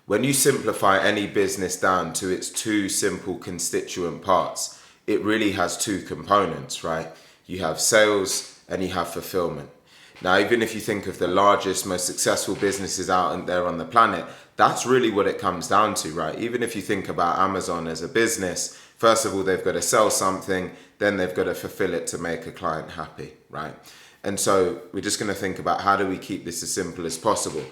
When you simplify any business down to its two simple constituent parts, it really has two components, right? You have sales and you have fulfillment. Now, even if you think of the largest, most successful businesses out there on the planet, that's really what it comes down to, right? Even if you think about Amazon as a business, first of all, they've got to sell something, then they've got to fulfill it to make a client happy, right? And so we're just going to think about how do we keep this as simple as possible.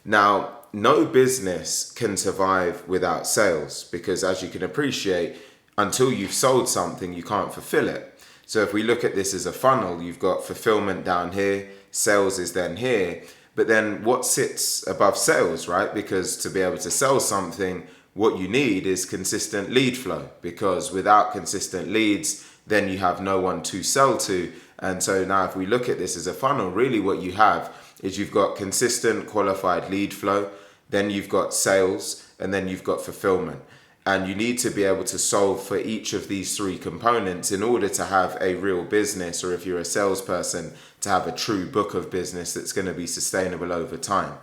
Now, no business can survive without sales because, as you can appreciate, until you've sold something, you can't fulfill it. So if we look at this as a funnel, you've got fulfillment down here, sales is then here, but then what sits above sales, right? Because to be able to sell something, what you need is consistent lead flow, because without consistent leads, then you have no one to sell to. And so now if we look at this as a funnel, really what you have is you've got consistent qualified lead flow, then you've got sales, and then you've got fulfillment. And you need to be able to solve for each of these three components in order to have a real business, or if you're a salesperson, to have a true book of business that's going to be sustainable over time.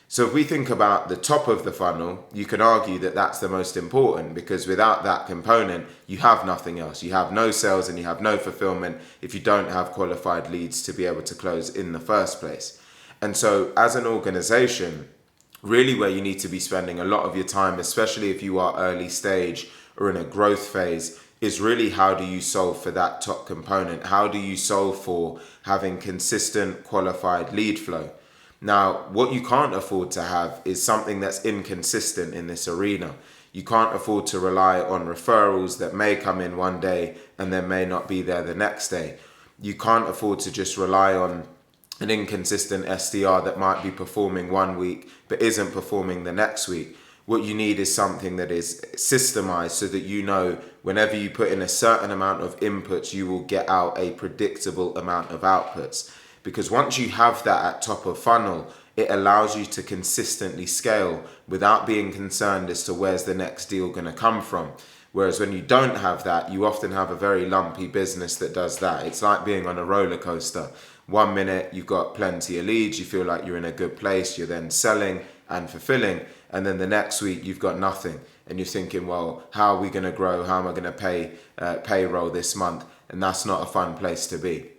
So if we think about the top of the funnel, you can argue that that's the most important, because without that component, you have nothing else. You have no sales and you have no fulfillment if you don't have qualified leads to be able to close in the first place. And so as an organization, really where you need to be spending a lot of your time, especially if you are early stage or in a growth phase, is really how do you solve for that top component? How do you solve for having consistent qualified lead flow? Now, what you can't afford to have is something that's inconsistent in this arena. You can't afford to rely on referrals that may come in one day and then may not be there the next day. You can't afford to just rely on an inconsistent SDR that might be performing one week but isn't performing the next week. What you need is something that is systemized so that you know whenever you put in a certain amount of inputs, you will get out a predictable amount of outputs. Because once you have that at top of funnel, it allows you to consistently scale without being concerned as to where's the next deal going to come from. Whereas when you don't have that, you often have a very lumpy business that does that. It's like being on a roller coaster. 1 minute you've got plenty of leads, you feel like you're in a good place, you're then selling and fulfilling, and then the next week you've got nothing and you're thinking, well, how are we going to grow? How am I going to pay payroll this month? And that's not a fun place to be.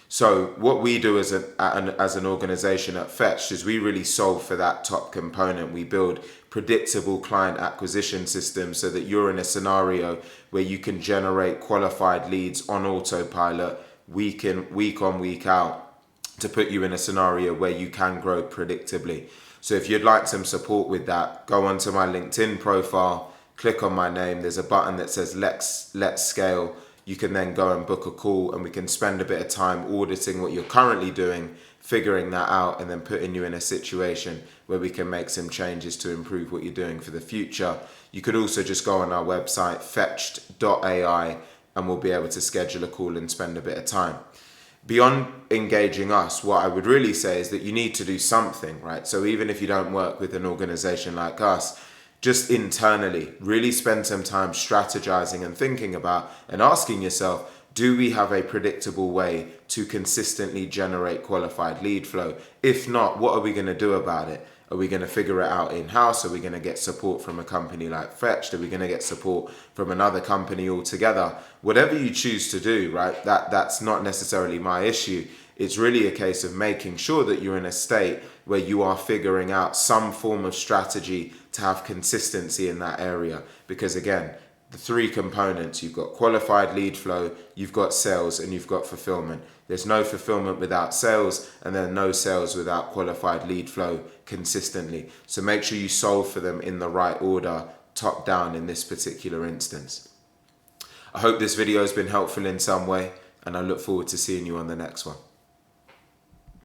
So what we do as an organization at Fetched is we really solve for that top component. We build predictable client acquisition systems so that you're in a scenario where you can generate qualified leads on autopilot week on, week out, to put you in a scenario where you can grow predictably. So if you'd like some support with that, go onto my LinkedIn profile, click on my name. There's a button that says Let's Scale. You can then go and book a call and we can spend a bit of time auditing what you're currently doing, figuring that out, and then putting you in a situation where we can make some changes to improve what you're doing for the future. You could also just go on our website, fetched.ai, and we'll be able to schedule a call and spend a bit of time. Beyond engaging us, what I would really say is that you need to do something, right? So even if you don't work with an organization like us, just internally, really spend some time strategizing and thinking about and asking yourself, do we have a predictable way to consistently generate qualified lead flow? If not, what are we going to do about it? Are we going to figure it out in-house? Are we going to get support from a company like Fetched? Are we going to get support from another company altogether? Whatever you choose to do, right, that's not necessarily my issue. It's really a case of making sure that you're in a state where you are figuring out some form of strategy to have consistency in that area. Because again, the three components, you've got qualified lead flow, you've got sales, and you've got fulfillment. There's no fulfillment without sales, and then no sales without qualified lead flow consistently. So make sure you solve for them in the right order, top down in this particular instance. I hope this video has been helpful in some way, and I look forward to seeing you on the next one.